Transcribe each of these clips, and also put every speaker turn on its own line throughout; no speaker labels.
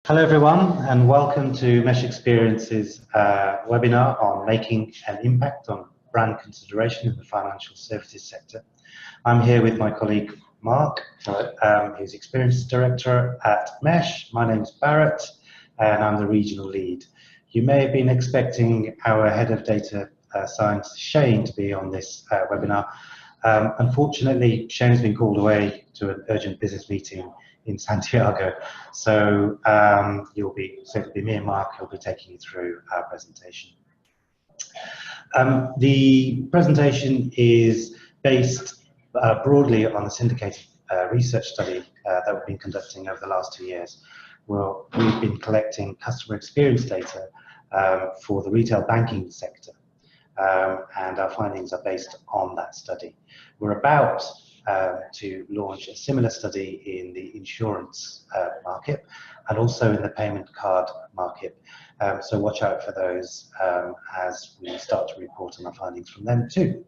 Hello everyone and welcome to Mesh Experience's webinar on making an impact on brand consideration in the financial services sector. I'm here with my colleague Mark, who's Experience Director at Mesh. My name's Barrett and I'm the Regional Lead. You may have been expecting our Head of Data Science, Shane, to be on this webinar. Unfortunately, Shane's been called away to an urgent business meeting in Santiago, so it'll be me and Mark who'll be taking you through our presentation. The presentation is based broadly on the syndicated research study that we've been conducting over the last 2 years. Well, we've been collecting customer experience data for the retail banking sector, and our findings are based on that study. We're about to launch a similar study in the insurance market and also in the payment card market. So watch out for those as we start to report on our findings from them too.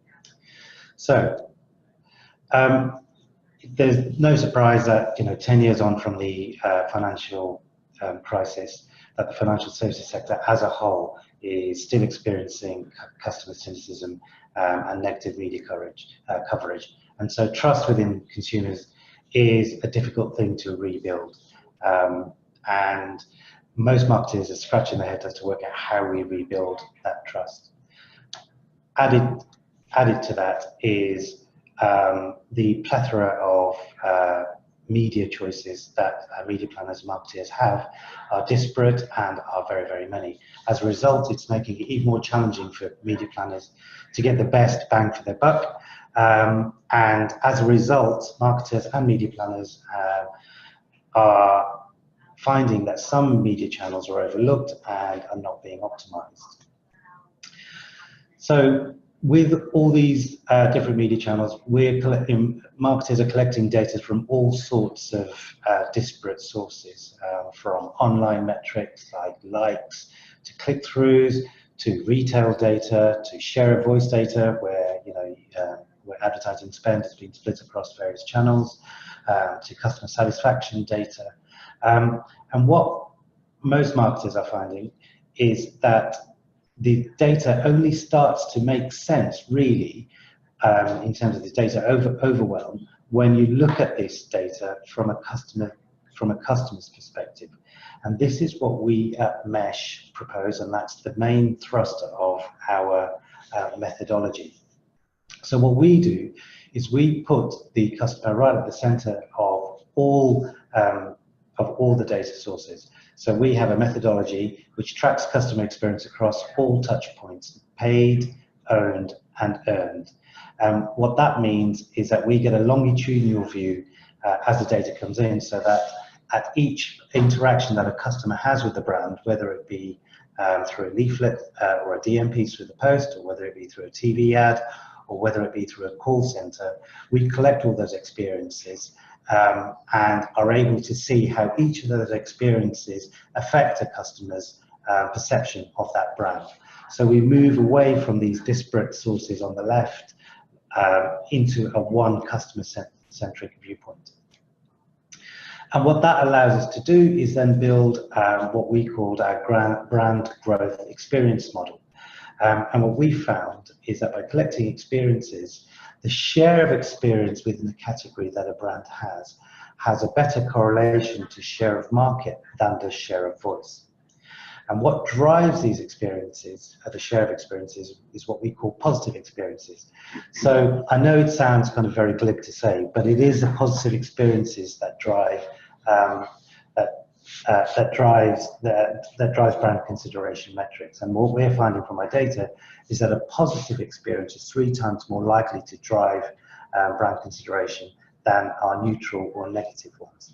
So there's no surprise that 10 years on from the financial crisis, that the financial services sector as a whole is still experiencing customer cynicism and negative media coverage. And so trust within consumers is a difficult thing to rebuild. And most marketers are scratching their heads as to work out how we rebuild that trust. Added to that is the plethora of media choices that media planners and marketers have are disparate and are very, very many. As a result, it's making it even more challenging for media planners to get the best bang for their buck. And as a result, marketers and media planners are finding that some media channels are overlooked and are not being optimized. So with all these different media channels, marketers are collecting data from all sorts of disparate sources, from online metrics like likes, to click-throughs, to retail data, to share of voice data, where where advertising spend has been split across various channels, to customer satisfaction data. And what most marketers are finding is that the data only starts to make sense, really, in terms of the data overwhelm, when you look at this data from a customer's perspective. And this is what we at Mesh propose, and that's the main thrust of our methodology. So what we do is we put the customer right at the center of all the data sources. So we have a methodology which tracks customer experience across all touch points, paid, owned, and earned. What that means is that we get a longitudinal view as the data comes in, so that at each interaction that a customer has with the brand, whether it be through a leaflet or a DM piece through the post, or whether it be through a TV ad, or whether it be through a call center, we collect all those experiences and are able to see how each of those experiences affect a customer's perception of that brand. So we move away from these disparate sources on the left into a one customer-centric viewpoint. And what that allows us to do is then build what we called our brand growth experience model. And what we found is that by collecting experiences, the share of experience within the category that a brand has a better correlation to share of market than does share of voice. And what drives these experiences, the share of experiences, is what we call positive experiences. So I know it sounds kind of very glib to say, but it is the positive experiences that drive that drives brand consideration metrics. And what we're finding from our data is that a positive experience is 3 times more likely to drive brand consideration than our neutral or negative ones.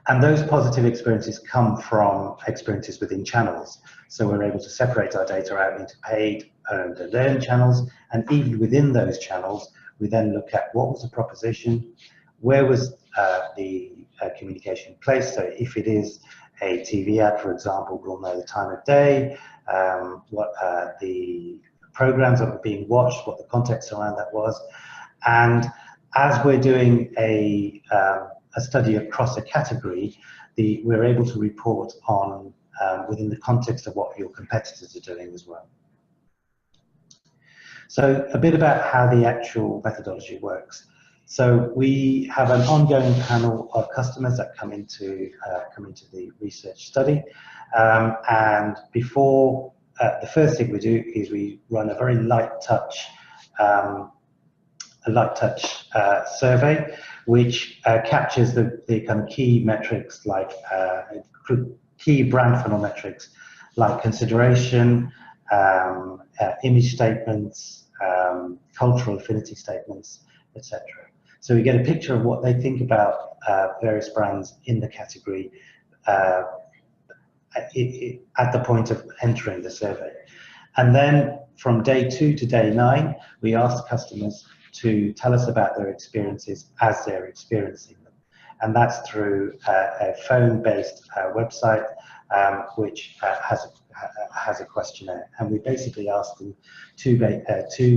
And those positive experiences come from experiences within channels. So we're able to separate our data out into paid, owned, and earned channels. And even within those channels, we then look at what was the proposition, where was the communication placed. So if it is a TV ad, for example, we'll know the time of day, what the programs that were being watched, what the context around that was. And as we're doing a study across a category, we're able to report on within the context of what your competitors are doing as well. So a bit about how the actual methodology works. So we have an ongoing panel of customers that come into the research study, and before the first thing we do is we run a very light touch survey, which captures the kind of key metrics like key brand funnel metrics like consideration, image statements, cultural affinity statements, etc. So we get a picture of what they think about various brands in the category at the point of entering the survey. And then from day 2 to day 9, we ask customers to tell us about their experiences as they're experiencing them. And that's through a phone-based website which has a questionnaire. And we basically ask them two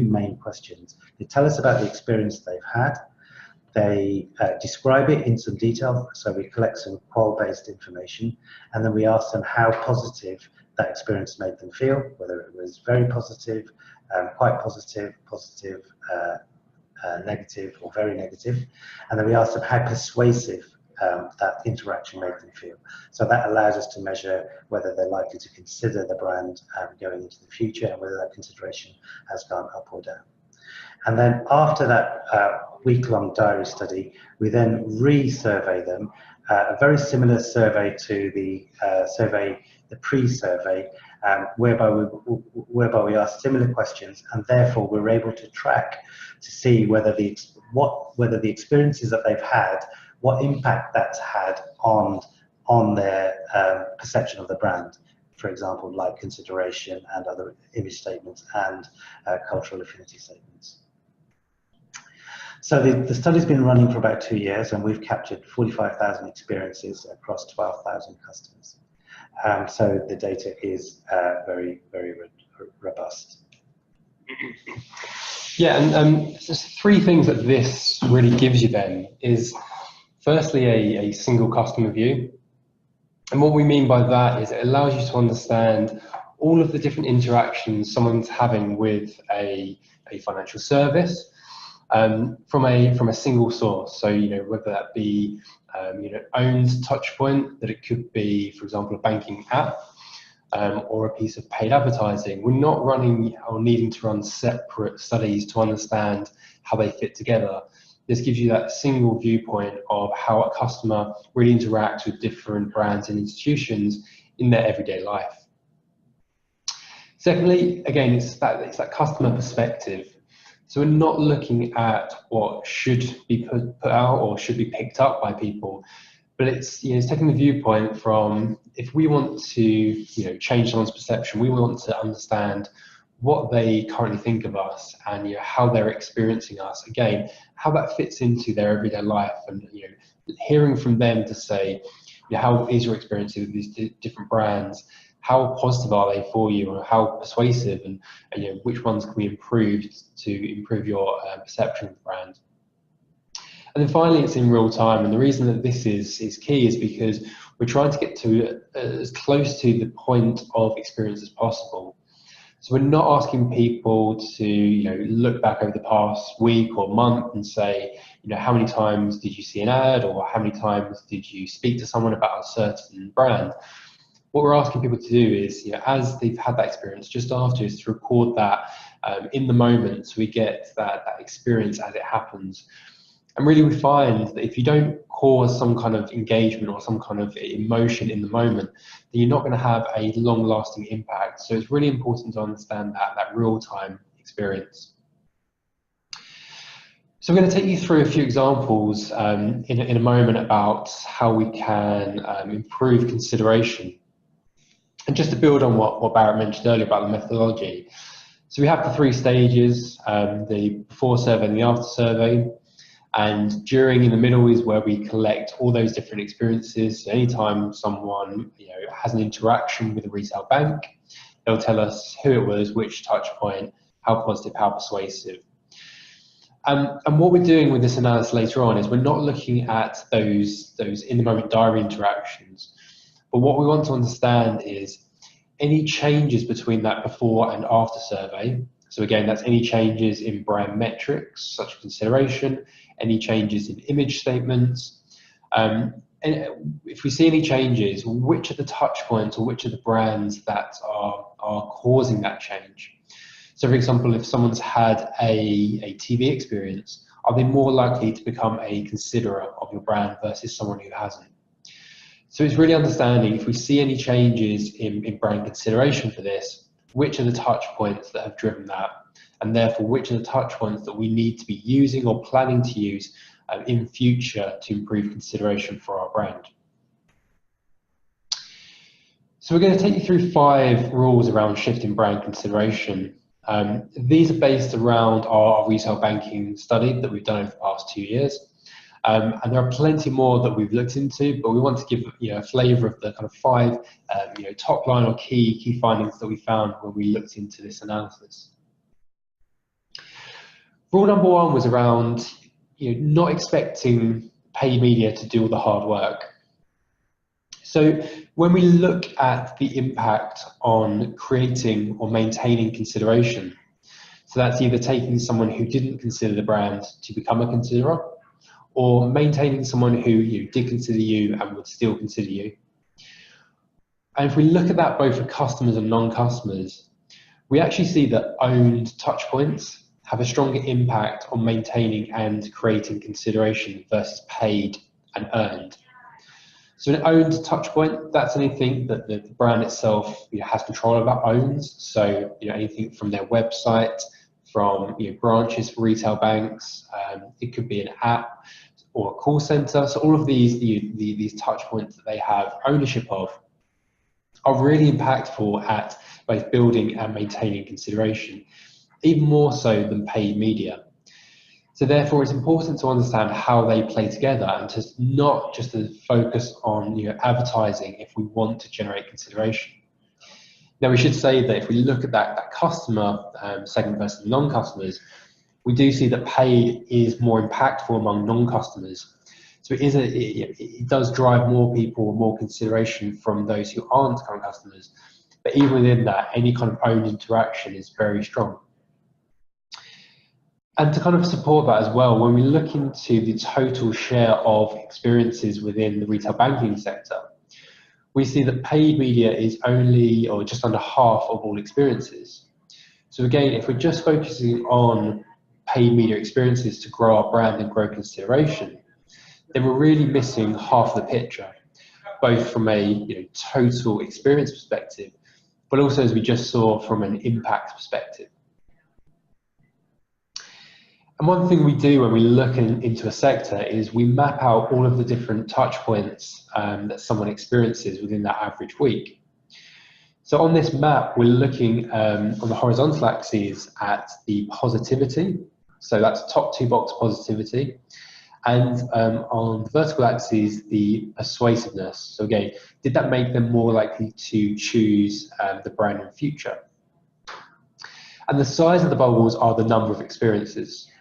main questions. They tell us about the experience they've had. They describe it in some detail, so we collect some qual-based information, and then we ask them how positive that experience made them feel, whether it was very positive, quite positive, negative, or very negative, and then we ask them how persuasive that interaction made them feel. So that allows us to measure whether they're likely to consider the brand going into the future, and whether that consideration has gone up or down. And then after that week-long diary study, we then re-survey them, a very similar survey to the pre-survey, whereby we ask similar questions, and therefore we're able to track to see whether the experiences that they've had, what impact that's had on their perception of the brand. For example, like consideration and other image statements and cultural affinity statements. So the study's been running for about 2 years, and we've captured 45,000 experiences across 12,000 customers. So the data is very, very robust.
Yeah, and just 3 things that this really gives you then is, firstly, a single customer view. And what we mean by that is it allows you to understand all of the different interactions someone's having with a financial service from a single source. So, whether that be owned touch point, that it could be, for example, a banking app, or a piece of paid advertising. We're not running or needing to run separate studies to understand how they fit together. This gives you that single viewpoint of how a customer really interacts with different brands and institutions in their everyday life. Secondly, again, it's that customer perspective. So we're not looking at what should be put out or should be picked up by people, but it's taking the viewpoint from, if we want to change someone's perception, we want to understand what they currently think of us and how they're experiencing us. Again, how that fits into their everyday life, and hearing from them to say, how is your experience with these different brands? How positive are they for you, or how persuasive, and which ones can be improved to improve your perception of the brand? And then finally, it's in real time. And the reason that this is key is because we're trying to get to as close to the point of experience as possible. So we're not asking people to look back over the past week or month and say, how many times did you see an ad, or how many times did you speak to someone about a certain brand? What we're asking people to do is, as they've had that experience, just after, is to record that in the moment, so we get that experience as it happens. And really, we find that if you don't cause some kind of engagement or some kind of emotion in the moment, then you're not going to have a long-lasting impact. So it's really important to understand that real-time experience. So we're going to take you through a few examples in a moment about how we can improve consideration. And just to build on what Barrett mentioned earlier about the methodology. So we have the 3 stages, the before survey and the after survey. And during, in the middle, is where we collect all those different experiences. So anytime someone has an interaction with a retail bank, they'll tell us who it was, which touch point, how positive, how persuasive. And what we're doing with this analysis later on is we're not looking at those in-the-moment diary interactions, but what we want to understand is any changes between that before and after survey. So again, that's any changes in brand metrics, such as consideration, any changes in image statements. And if we see any changes, which are the touch points or which are the brands that are causing that change? So for example, if someone's had a TV experience, are they more likely to become a considerer of your brand versus someone who hasn't? So it's really understanding if we see any changes in brand consideration for this, which are the touch points that have driven that, and therefore which are the touch points that we need to be using or planning to use in future to improve consideration for our brand. So we're going to take you through 5 rules around shifting brand consideration. These are based around our retail banking study that we've done over the past 2 years. And there are plenty more that we've looked into, but we want to give a flavour of the kind of 5 top line or key findings that we found when we looked into this analysis. Rule number 1 was around not expecting paid media to do all the hard work. So when we look at the impact on creating or maintaining consideration, so that's either taking someone who didn't consider the brand to become a considerer, or maintaining someone who did consider you and would still consider you. And if we look at that both for customers and non-customers, we actually see that owned touch points have a stronger impact on maintaining and creating consideration versus paid and earned. So an owned touch point, that's anything that the brand itself has control over, owns. So anything from their website, from branches for retail banks, it could be an app or a call center. So all of these touch points that they have ownership of are really impactful at both building and maintaining consideration, even more so than paid media. So therefore, it's important to understand how they play together and to not just to focus on advertising if we want to generate consideration. Now, we should say that if we look at that customer segment versus non-customers, we do see that paid is more impactful among non-customers. So it does drive more people, more consideration from those who aren't current customers. But even within that, any kind of owned interaction is very strong. And to kind of support that as well, when we look into the total share of experiences within the retail banking sector, we see that paid media is only or just under half of all experiences. So again, if we're just focusing on paid media experiences to grow our brand and grow consideration, then we're really missing half the picture, both from a total experience perspective, but also, as we just saw, from an impact perspective. And one thing we do when we look into a sector is we map out all of the different touch points that someone experiences within that average week. So on this map, we're looking on the horizontal axis at the positivity. So that's top 2 box positivity. And on the vertical axis, the persuasiveness. So again, did that make them more likely to choose the brand in future? And the size of the bubbles are the number of experiences.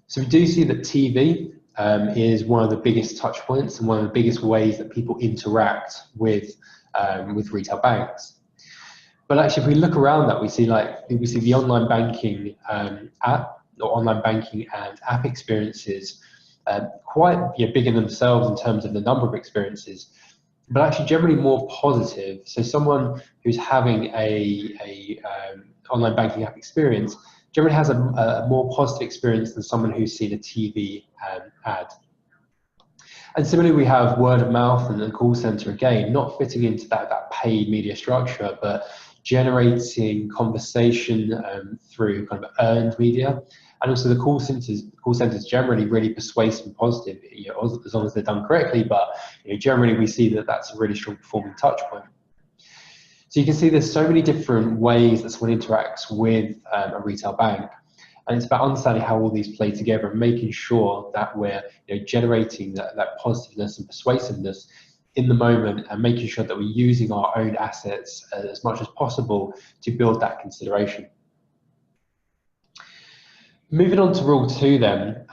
So we do see that TV is one of the biggest touch points and one of the biggest ways that people interact with retail banks. But actually, if we look around that, we see the online banking app or online banking and app experiences quite big in themselves in terms of the number of experiences, but actually generally more positive. So someone who's having a online banking app experience generally has a more positive experience than someone who's seen a TV ad. And similarly, we have word of mouth and the call center, again, not fitting into that paid media structure, but generating conversation through kind of earned media. And also the call centers generally really persuasive and positive, as long as they're done correctly, but generally we see that that's a really strong performing touch point. So you can see there's so many different ways that someone interacts with a retail bank, and it's about understanding how all these play together and making sure that we're generating that positiveness and persuasiveness in the moment, and making sure that we're using our own assets as much as possible to build that consideration. Moving on to rule 2 then.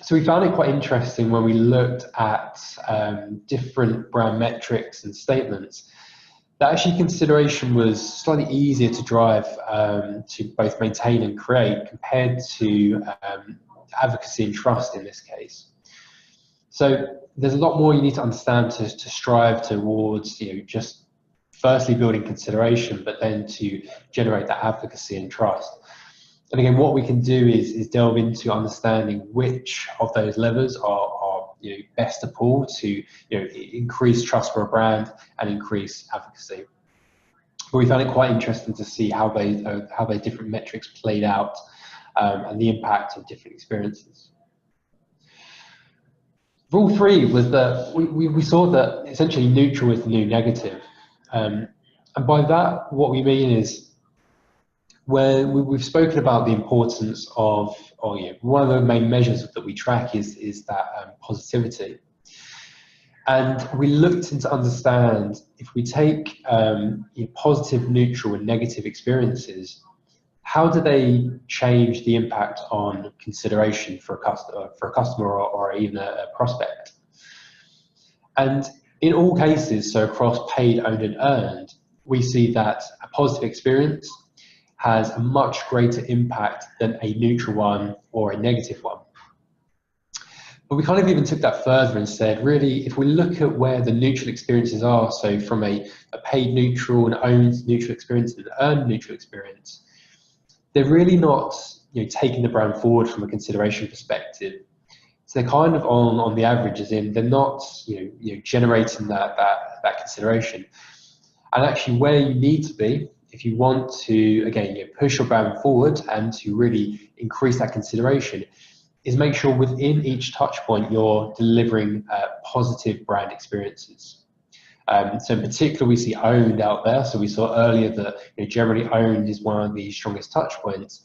So we found it quite interesting when we looked at different brand metrics and statements that actually consideration was slightly easier to drive to both maintain and create compared to advocacy and trust in this case. So there's a lot more you need to understand to strive towards, just firstly building consideration, but then to generate that advocacy and trust. And again, what we can do is delve into understanding which of those levers are best to pull to increase trust for a brand and increase advocacy. But we found it quite interesting to see how those different metrics played out and the impact of different experiences. Rule 3 was that we saw that essentially neutral is the new negative. And by that, what we mean is where we've spoken about the importance of, one of the main measures that we track is that positivity. And we looked into understand if we take positive, neutral, and negative experiences, how do they change the impact on consideration for a customer or even a prospect? And in all cases, so across paid, owned, and earned, we see that a positive experience has a much greater impact than a neutral one or a negative one. But we kind of even took that further and said, really, if we look at where the neutral experiences are, so from a paid neutral, an owned neutral experience, and an earned neutral experience, they're really not taking the brand forward from a consideration perspective. So they're kind of on the average, as in they're not generating that consideration. And actually, where you need to be, if you want to again push your brand forward and to really increase that consideration, is make sure within each touch point you're delivering positive brand experiences. So in particular, we see owned out there. So we saw earlier that generally owned is one of the strongest touch points,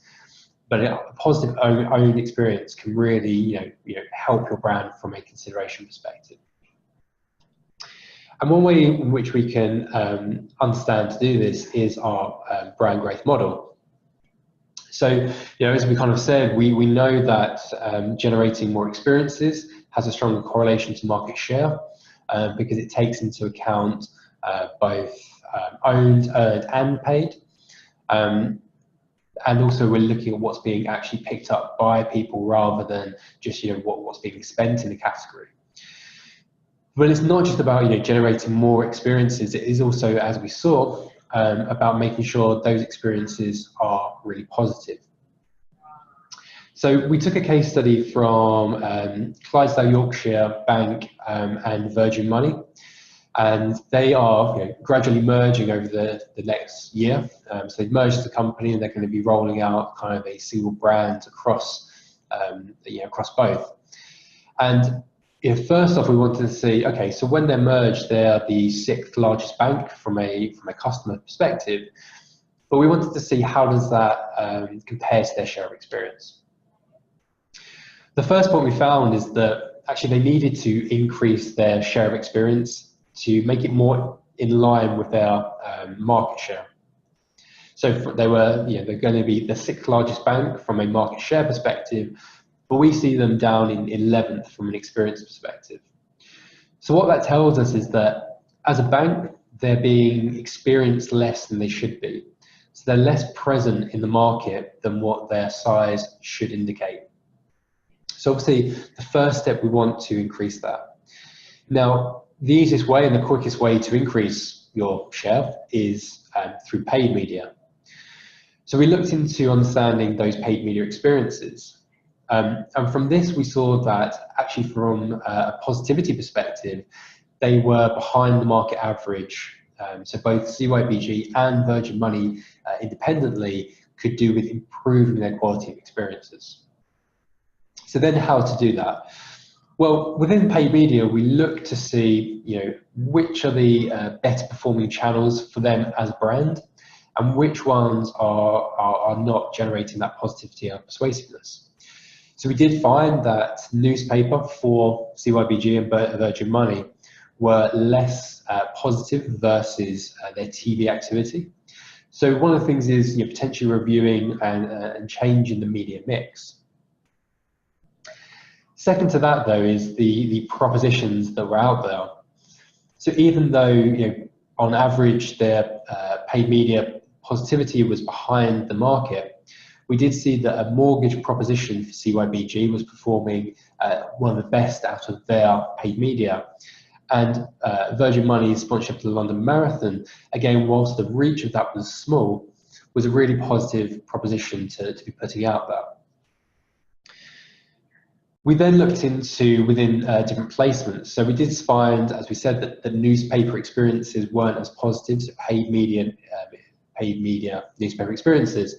but a positive owned experience can really help your brand from a consideration perspective. And one way in which we can understand to do this is our brand growth model. So, as we kind of said, we know that generating more experiences has a stronger correlation to market share because it takes into account both owned, earned, and paid. And also we're looking at what's being actually picked up by people rather than just what's being spent in the category. But it's not just about generating more experiences. It is also, as we saw, about making sure those experiences are really positive. So we took a case study from Clydesdale Yorkshire Bank and Virgin Money, and they are gradually merging over the next year. So they've merged the company, and they're going to be rolling out kind of a single brand across across both. And first off, we wanted to see, okay, so when they're merged, they're the 6th largest bank from a customer perspective, but we wanted to see how does that compare to their share of experience. The first point we found is that actually they needed to increase their share of experience to make it more in line with their market share. So they were, they're going to be the 6th largest bank from a market share perspective, but we see them down in 11th from an experience perspective. So what that tells us is that as a bank, they're being experienced less than they should be. So they're less present in the market than what their size should indicate. So obviously, the first step, we want to increase that. Now, the easiest way and the quickest way to increase your share is through paid media. So we looked into understanding those paid media experiences. And from this, we saw that actually from a positivity perspective, they were behind the market average. So both CYBG and Virgin Money independently could do with improving their quality of experiences. So then how to do that? Well, within paid media, we look to see which are the better performing channels for them as a brand and which ones are not generating that positivity and persuasiveness. So we did find that newspaper for CYBG and Virgin Money were less positive versus their TV activity. So one of the things is potentially reviewing and changing the media mix. Second to that, though, is the propositions that were out there. So even though on average their paid media positivity was behind the market, we did see that a mortgage proposition for CYBG was performing one of the best out of their paid media. And Virgin Money's sponsorship of the London Marathon, again, whilst the reach of that was small, was a really positive proposition to be putting out there. We then looked into within different placements. So we did find, as we said, that the newspaper experiences weren't as positive, so paid media newspaper experiences.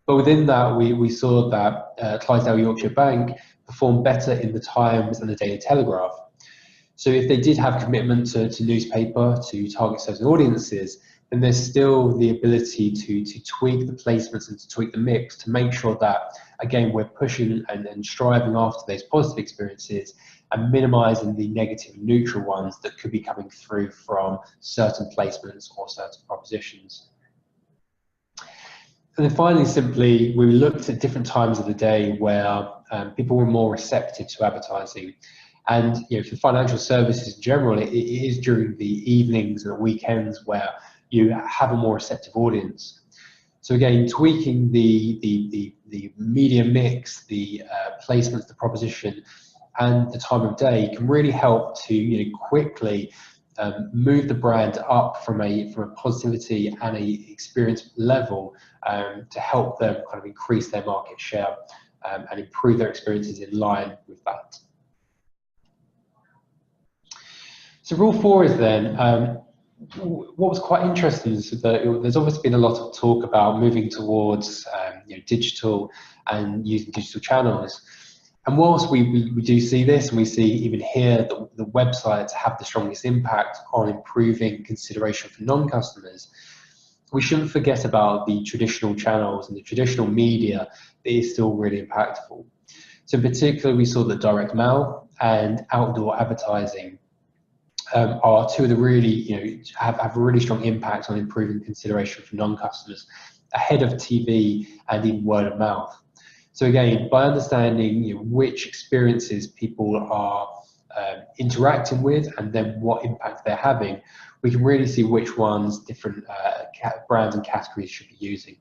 But within that, we saw that Clydesdale Yorkshire Bank performed better in the Times and the Daily Telegraph. So if they did have commitment to newspaper, to target certain audiences, then there's still the ability to tweak the placements and to tweak the mix to make sure that, again, we're pushing and striving after those positive experiences and minimizing the negative and neutral ones that could be coming through from certain placements or certain propositions. And then finally, simply, we looked at different times of the day where people were more receptive to advertising. And for financial services in general, it is during the evenings and the weekends where you have a more receptive audience. So again, tweaking the media mix, the placements, the proposition, and the time of day can really help to quickly move the brand up from a positivity and a experience level to help them kind of increase their market share and improve their experiences in line with that. So rule 4 is then, what was quite interesting is that there's obviously been a lot of talk about moving towards digital and using digital channels. And whilst we do see this, and we see even here that the websites have the strongest impact on improving consideration for non-customers, we shouldn't forget about the traditional channels and the traditional media that is still really impactful. So in particular, we saw that direct mail and outdoor advertising are two of the really, have a really strong impact on improving consideration for non-customers ahead of TV and even word of mouth. So again, by understanding which experiences people are interacting with and then what impact they're having, we can really see which ones different brands and categories should be using.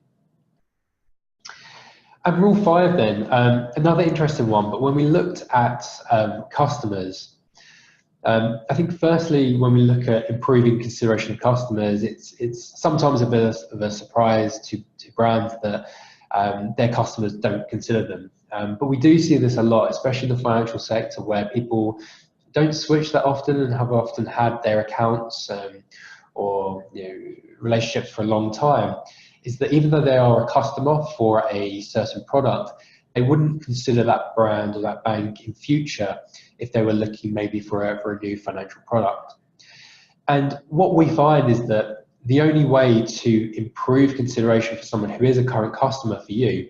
And rule 5 then, another interesting one, but when we looked at customers, I think firstly, when we look at improving consideration of customers, it's sometimes a bit of a surprise to brands that their customers don't consider them. But we do see this a lot, especially in the financial sector, where people don't switch that often and have often had their accounts or relationships for a long time, is that even though they are a customer for a certain product, they wouldn't consider that brand or that bank in future if they were looking maybe for a new financial product. And what we find is that the only way to improve consideration for someone who is a current customer for you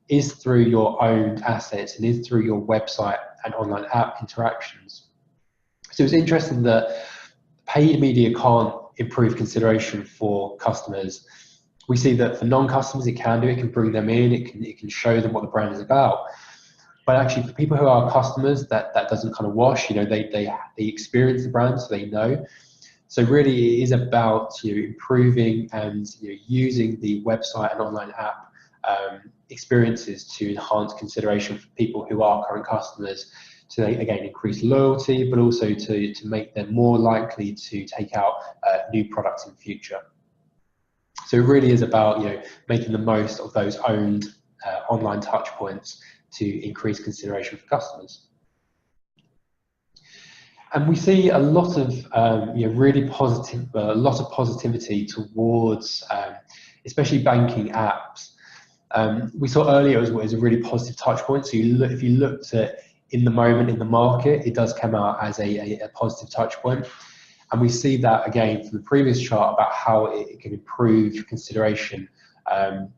is through your own assets and is through your website and online app interactions. So it's interesting that paid media can't improve consideration for customers. We see that for non-customers it can do, it can bring them in, it can show them what the brand is about. But actually for people who are customers, that doesn't kind of wash, they experience the brand, so they know. So really it is about improving and using the website and online app experiences to enhance consideration for people who are current customers, to again increase loyalty, but also to make them more likely to take out new products in future. So it really is about making the most of those owned online touch points to increase consideration for customers. And we see a lot of really positive, a lot of positivity towards, especially banking apps. We saw earlier it was a really positive touch point. So if you looked at in the moment in the market, it does come out as a positive touch point. And we see that again from the previous chart about how it can improve consideration over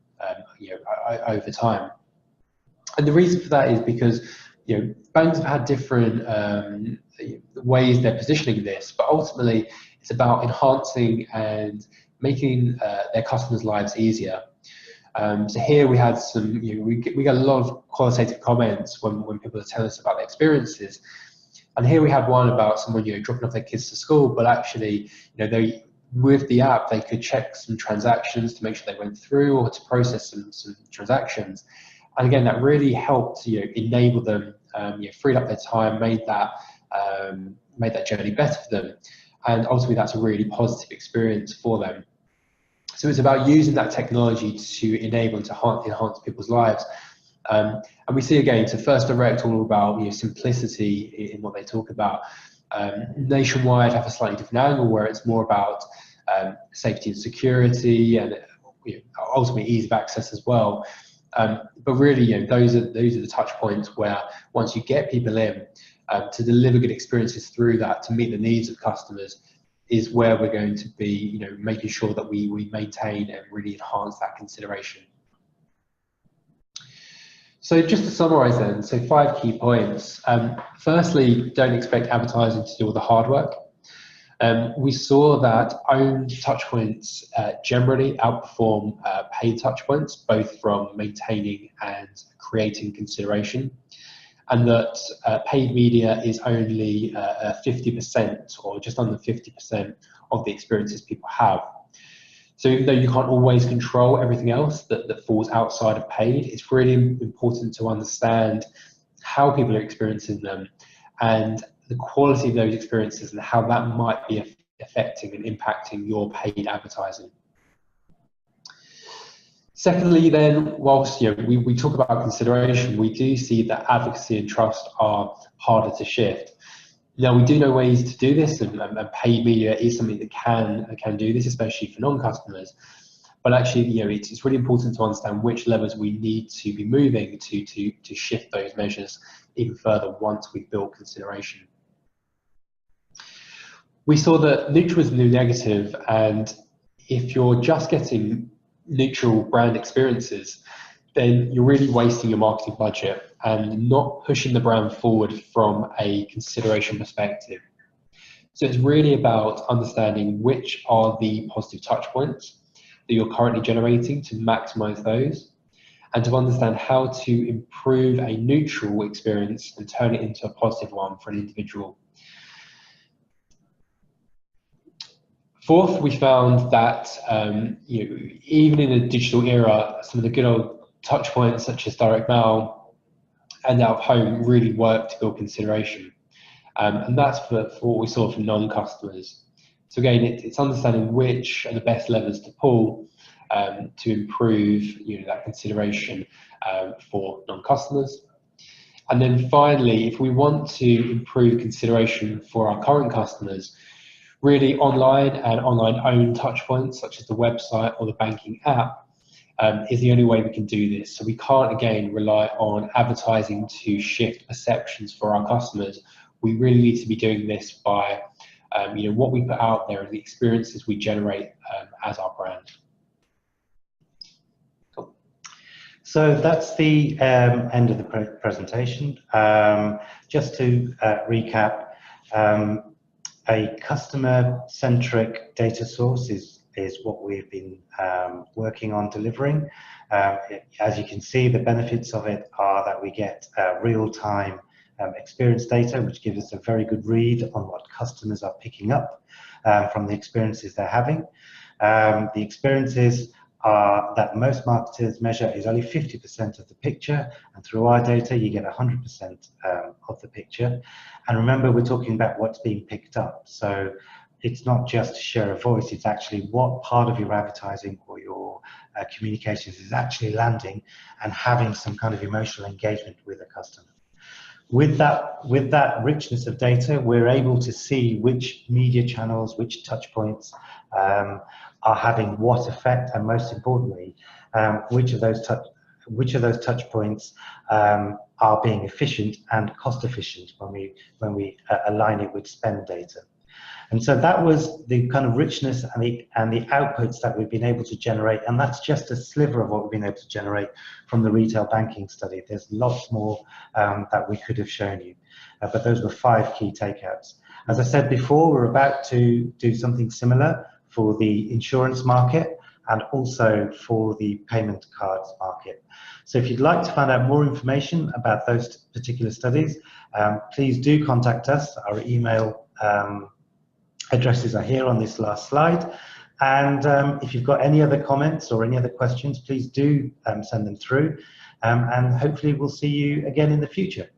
time. And the reason for that is because banks have had different ways they're positioning this, but ultimately it's about enhancing and making their customers' lives easier. So here we had some, we got a lot of qualitative comments when people are telling us about their experiences. And here we had one about someone dropping off their kids to school, but actually, they, with the app, they could check some transactions to make sure they went through, or to process some transactions. And again, that really helped enable them, freed up their time, made that journey better for them. And ultimately, that's a really positive experience for them. So it's about using that technology to enable and to enhance people's lives. And we see again, so First Direct all about simplicity in what they talk about. Nationwide have a slightly different angle where it's more about safety and security, and ultimately ease of access as well. But really, those are the touch points where once you get people in, to deliver good experiences through that, to meet the needs of customers, is where we're going to be, making sure that we maintain and really enhance that consideration. So just to summarize then, so 5 key points. Firstly, don't expect advertising to do all the hard work. We saw that owned touchpoints generally outperform paid touchpoints, both from maintaining and creating consideration, and that paid media is only 50% or just under 50% of the experiences people have. So even though you can't always control everything else that falls outside of paid, it's really important to understand how people are experiencing them and the quality of those experiences and how that might be affecting and impacting your paid advertising. Secondly, then, whilst we talk about consideration, we do see that advocacy and trust are harder to shift. Now, we do know ways to do this, and paid media is something that can do this, especially for non-customers. But actually, it's really important to understand which levers we need to be moving to shift those measures even further once we've built consideration. We saw that neutral is the new negative, and if you're just getting neutral brand experiences, then you're really wasting your marketing budget and not pushing the brand forward from a consideration perspective. So it's really about understanding which are the positive touch points that you're currently generating to maximize those, and to understand how to improve a neutral experience and turn it into a positive one for an individual. Fourth, we found that even in a digital era, some of the good old touch points such as direct mail and out of home really work to build consideration. And that's for what we saw from non-customers. So again, it's understanding which are the best levers to pull to improve that consideration for non-customers. And then finally, if we want to improve consideration for our current customers, really online and online-owned touchpoints, such as the website or the banking app, is the only way we can do this. So we can't, again, rely on advertising to shift perceptions for our customers. We really need to be doing this by what we put out there and the experiences we generate as our brand. Cool.
So that's the end of the presentation. Just to recap, a customer-centric data source is what we've been working on delivering. As you can see, the benefits of it are that we get real-time experience data, which gives us a very good read on what customers are picking up from the experiences they're having. The experiences that most marketers measure is only 50% of the picture, and through our data you get 100% of the picture. And remember, we're talking about what's being picked up, so it's not just share of voice, it's actually what part of your advertising or your communications is actually landing and having some kind of emotional engagement with the customer. With that richness of data, we're able to see which media channels, which touch points are having what effect, and most importantly, which of those touch points are being efficient and cost efficient when we align it with spend data. And so that was the kind of richness and the outputs that we've been able to generate, and that's just a sliver of what we've been able to generate from the retail banking study. There's lots more that we could have shown you, but those were 5 key takeouts. As I said before, we're about to do something similar for the insurance market and also for the payment cards market. So if you'd like to find out more information about those particular studies, please do contact us. Our email addresses are here on this last slide. And if you've got any other comments or any other questions, please do send them through. And hopefully we'll see you again in the future.